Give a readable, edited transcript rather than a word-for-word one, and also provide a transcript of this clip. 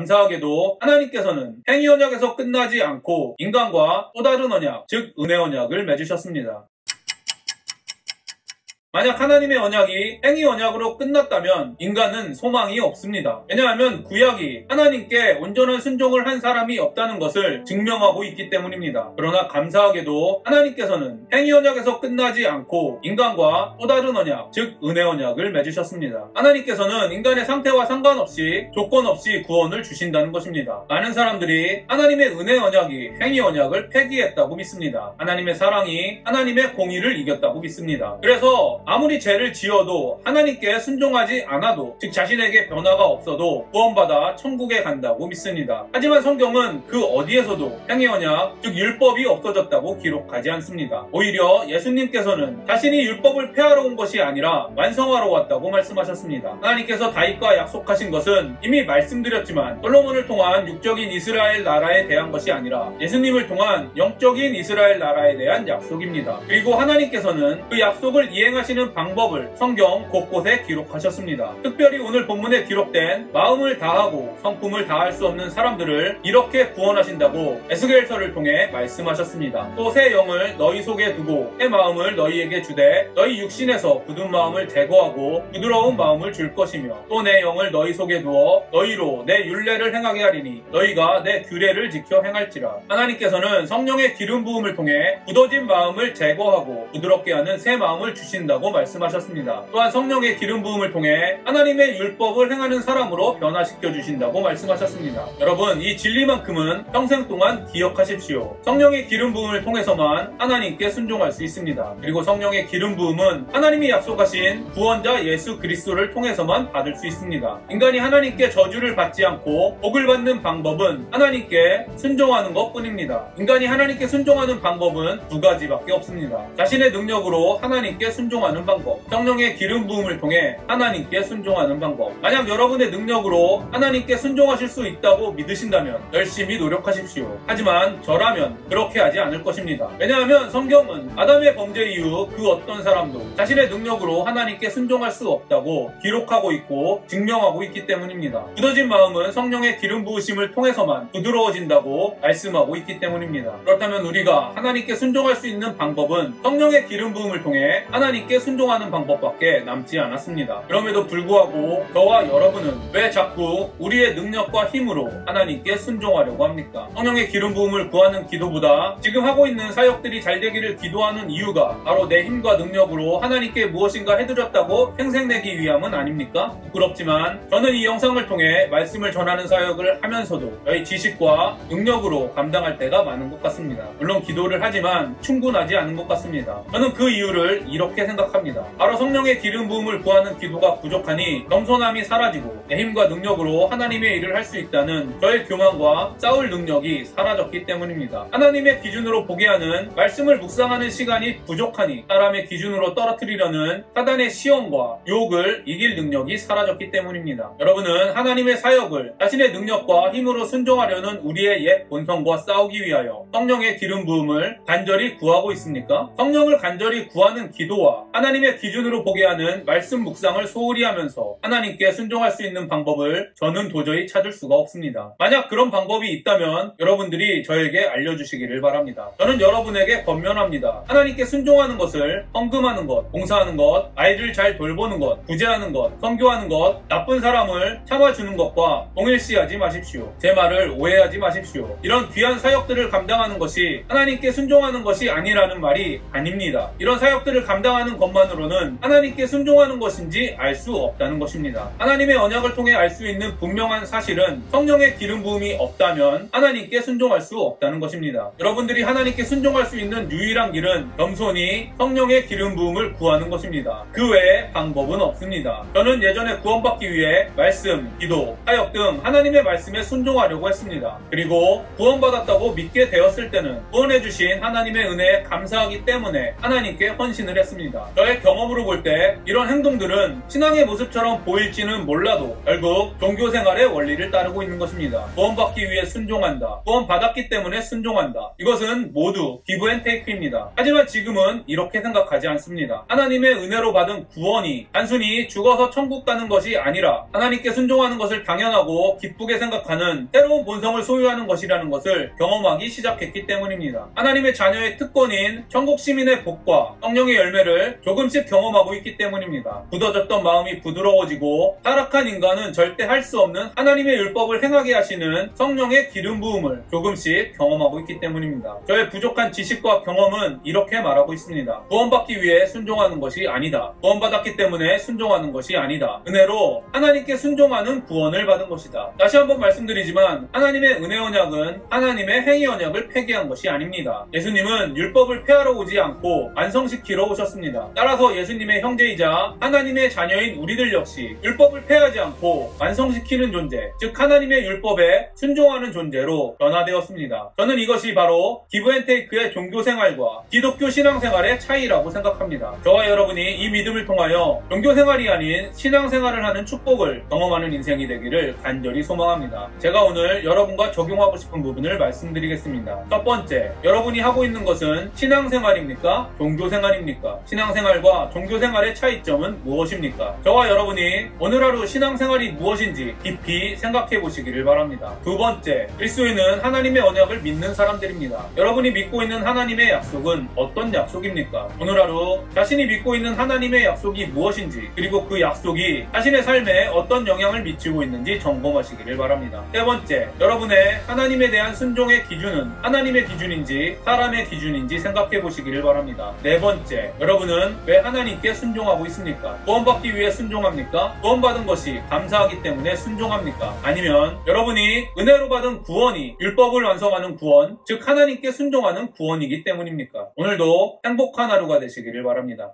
감사하게도 하나님께서는 행위 언약에서 끝나지 않고 인간과 또 다른 언약, 즉 은혜 언약을 맺으셨습니다. 만약 하나님의 언약이 행위 언약으로 끝났다면 인간은 소망이 없습니다. 왜냐하면 구약이 하나님께 온전한 순종을 한 사람이 없다는 것을 증명하고 있기 때문입니다. 그러나 감사하게도 하나님께서는 행위 언약에서 끝나지 않고 인간과 또 다른 언약, 즉 은혜 언약을 맺으셨습니다. 하나님께서는 인간의 상태와 상관없이 조건 없이 구원을 주신다는 것입니다. 많은 사람들이 하나님의 은혜 언약이 행위 언약을 폐기했다고 믿습니다. 하나님의 사랑이 하나님의 공의를 이겼다고 믿습니다. 그래서 아무리 죄를 지어도 하나님께 순종하지 않아도, 즉 자신에게 변화가 없어도 구원받아 천국에 간다고 믿습니다. 하지만 성경은 그 어디에서도 행위 언약, 즉 율법이 없어졌다고 기록하지 않습니다. 오히려 예수님께서는 자신이 율법을 폐하러 온 것이 아니라 완성하러 왔다고 말씀하셨습니다. 하나님께서 다윗과 약속하신 것은 이미 말씀드렸지만 솔로몬을 통한 육적인 이스라엘 나라에 대한 것이 아니라 예수님을 통한 영적인 이스라엘 나라에 대한 약속입니다. 그리고 하나님께서는 그 약속을 이행하시는 방법을 성경 곳곳에 기록하셨습니다. 특별히 오늘 본문에 기록된 마음을 다하고 성품을 다할 수 없는 사람들을 이렇게 구원하신다고 에스겔서를 통해 말씀하셨습니다. 또 새 영을 너희 속에 두고 새 마음을 너희에게 주되 너희 육신에서 굳은 마음을 제거하고 부드러운 마음을 줄 것이며 또 내 영을 너희 속에 두어 너희로 내 율례를 행하게 하리니 너희가 내 규례를 지켜 행할지라. 하나님께서는 성령의 기름 부음을 통해 굳어진 마음을 제거하고 부드럽게 하는 새 마음을 주신다고 말씀하셨습니다. 또한 성령의 기름 부음을 통해 하나님의 율법을 행하는 사람으로 변화시켜 주신다고 말씀하셨습니다. 여러분, 이 진리만큼은 평생 동안 기억하십시오. 성령의 기름 부음을 통해서만 하나님께 순종할 수 있습니다. 그리고 성령의 기름 부음은 하나님이 약속하신 구원자 예수 그리스도를 통해서만 받을 수 있습니다. 인간이 하나님께 저주를 받지 않고 복을 받는 방법은 하나님께 순종하는 것뿐입니다. 인간이 하나님께 순종하는 방법은 두 가지밖에 없습니다. 자신의 능력으로 하나님께 순종하는 방법, 성령의 기름 부음을 통해 하나님께 순종하는 방법. 만약 여러분의 능력으로 하나님께 순종하실 수 있다고 믿으신다면 열심히 노력하십시오. 하지만 저라면 그렇게 하지 않을 것입니다. 왜냐하면 성경은 아담의 범죄 이후 그 어떤 사람도 자신의 능력으로 하나님께 순종할 수 없다고 기록하고 있고 증명하고 있기 때문입니다. 굳어진 마음은 성령의 기름 부으심을 통해서만 부드러워진다고 말씀하고 있기 때문입니다. 그렇다면 우리가 하나님께 순종할 수 있는 방법은 성령의 기름 부음을 통해 하나님께 순종하는 방법밖에 남지 않았습니다. 그럼에도 불구하고 저와 여러분은 왜 자꾸 우리의 능력과 힘으로 하나님께 순종하려고 합니까? 성령의 기름 부음을 구하는 기도보다 지금 하고 있는 사역들이 잘 되기를 기도하는 이유가 바로 내 힘과 능력으로 하나님께 무엇인가 해드렸다고 생색내기 위함은 아닙니까? 부끄럽지만 저는 이 영상을 통해 말씀을 전하는 사역을 하면서도 저희 지식과 능력으로 감당할 때가 많은 것 같습니다. 물론 기도를 하지만 충분하지 않은 것 같습니다. 저는 그 이유를 이렇게 생각합니다. 바로 성령의 기름 부음을 구하는 기도가 부족하니 겸손함이 사라지고 내 힘과 능력으로 하나님의 일을 할 수 있다는 저의 교만과 싸울 능력이 사라졌기 때문입니다. 하나님의 기준으로 보게 하는 말씀을 묵상하는 시간이 부족하니 사람의 기준으로 떨어뜨리려는 사단의 시험과 유혹을 이길 능력이 사라졌기 때문입니다. 여러분은 하나님의 사역을 자신의 능력과 힘으로 순종하려는 우리의 옛 본성과 싸우기 위하여 성령의 기름 부음을 간절히 구하고 있습니까? 성령을 간절히 구하는 기도와 하나님의 기준으로 보게 하는 말씀 묵상을 소홀히 하면서 하나님께 순종할 수 있는 방법을 저는 도저히 찾을 수가 없습니다. 만약 그런 방법이 있다면 여러분들이 저에게 알려주시기를 바랍니다. 저는 여러분에게 권면합니다. 하나님께 순종하는 것을 헌금하는 것, 봉사하는 것, 아이들 잘 돌보는 것, 구제하는 것, 선교하는 것, 나쁜 사람을 참아주는 것과 동일시하지 마십시오. 제 말을 오해하지 마십시오. 이런 귀한 사역들을 감당하는 것이 하나님께 순종하는 것이 아니라는 말이 아닙니다. 이런 사역들을 감당하는 것만으로는 하나님께 순종하는 것인지 알 수 없다는 것입니다. 하나님의 언약을 통해 알 수 있는 분명한 사실은 성령의 기름 부음이 없다면 하나님께 순종할 수 없다는 것입니다. 여러분들이 하나님께 순종할 수 있는 유일한 길은 겸손히 성령의 기름 부음을 구하는 것입니다. 그 외에 방법은 없습니다. 저는 예전에 구원받기 위해 말씀, 기도, 사역 등 하나님의 말씀에 순종하려고 했습니다. 그리고 구원받았다고 믿게 되었을 때는 구원해주신 하나님의 은혜에 감사하기 때문에 하나님께 헌신을 했습니다. 저의 경험으로 볼 때 이런 행동들은 신앙의 모습처럼 보일지는 몰라도 결국 종교 생활의 원리를 따르고 있는 것입니다. 구원받기 위해 순종한다. 구원받았기 때문에 순종한다. 이것은 모두 기브 앤 테이크입니다. 하지만 지금은 이렇게 생각하지 않습니다. 하나님의 은혜로 받은 구원이 단순히 죽어서 천국 가는 것이 아니라 하나님께 순종하는 것을 당연하고 기쁘게 생각하는 새로운 본성을 소유하는 것이라는 것을 경험하기 시작했기 때문입니다. 하나님의 자녀의 특권인 천국 시민의 복과 성령의 열매를 조금씩 경험하고 있기 때문입니다. 굳어졌던 마음이 부드러워지고 타락한 인간은 절대 할 수 없는 하나님의 율법을 행하게 하시는 성령의 기름 부음을 조금씩 경험하고 있기 때문입니다. 저의 부족한 지식과 경험은 이렇게 말하고 있습니다. 구원받기 위해 순종하는 것이 아니다. 구원받았기 때문에 순종하는 것이 아니다. 은혜로 하나님께 순종하는 구원을 받은 것이다. 다시 한번 말씀드리지만 하나님의 은혜 언약은 하나님의 행위 언약을 폐기한 것이 아닙니다. 예수님은 율법을 폐하러 오지 않고 완성시키러 오셨습니다. 따라서 예수님의 형제이자 하나님의 자녀인 우리들 역시 율법을 폐하지 않고 완성시키는 존재, 즉 하나님의 율법에 순종하는 존재로 변화되었습니다. 저는 이것이 바로 기브 앤 테이크의 종교생활과 기독교 신앙생활의 차이라고 생각합니다. 저와 여러분이 이 믿음을 통하여 종교생활이 아닌 신앙생활을 하는 축복을 경험하는 인생이 되기를 간절히 소망합니다. 제가 오늘 여러분과 적용하고 싶은 부분을 말씀드리겠습니다. 첫 번째, 여러분이 하고 있는 것은 신앙생활입니까? 종교생활입니까? 신앙생활과 종교생활의 차이점은 무엇입니까? 저와 여러분이 오늘 하루 신앙생활이 무엇인지 깊이 생각해 보시기를 바랍니다. 두 번째, 그리스도인은 하나님의 언약을 믿는 사람들입니다. 여러분이 믿고 있는 하나님의 약속은 어떤 약속입니까? 오늘 하루 자신이 믿고 있는 하나님의 약속이 무엇인지, 그리고 그 약속이 자신의 삶에 어떤 영향을 미치고 있는지 점검하시기를 바랍니다. 세 번째, 여러분의 하나님에 대한 순종의 기준은 하나님의 기준인지 사람의 기준인지 생각해 보시기를 바랍니다. 네 번째, 여러분은 왜 하나님께 순종하고 있습니까? 구원받기 위해 순종합니까? 구원받은 것이 감사하기 때문에 순종합니까? 아니면 여러분이 은혜로 받은 구원이 율법을 완성하는 구원, 즉 하나님께 순종하는 구원이기 때문입니까? 오늘도 행복한 하루가 되시기를 바랍니다.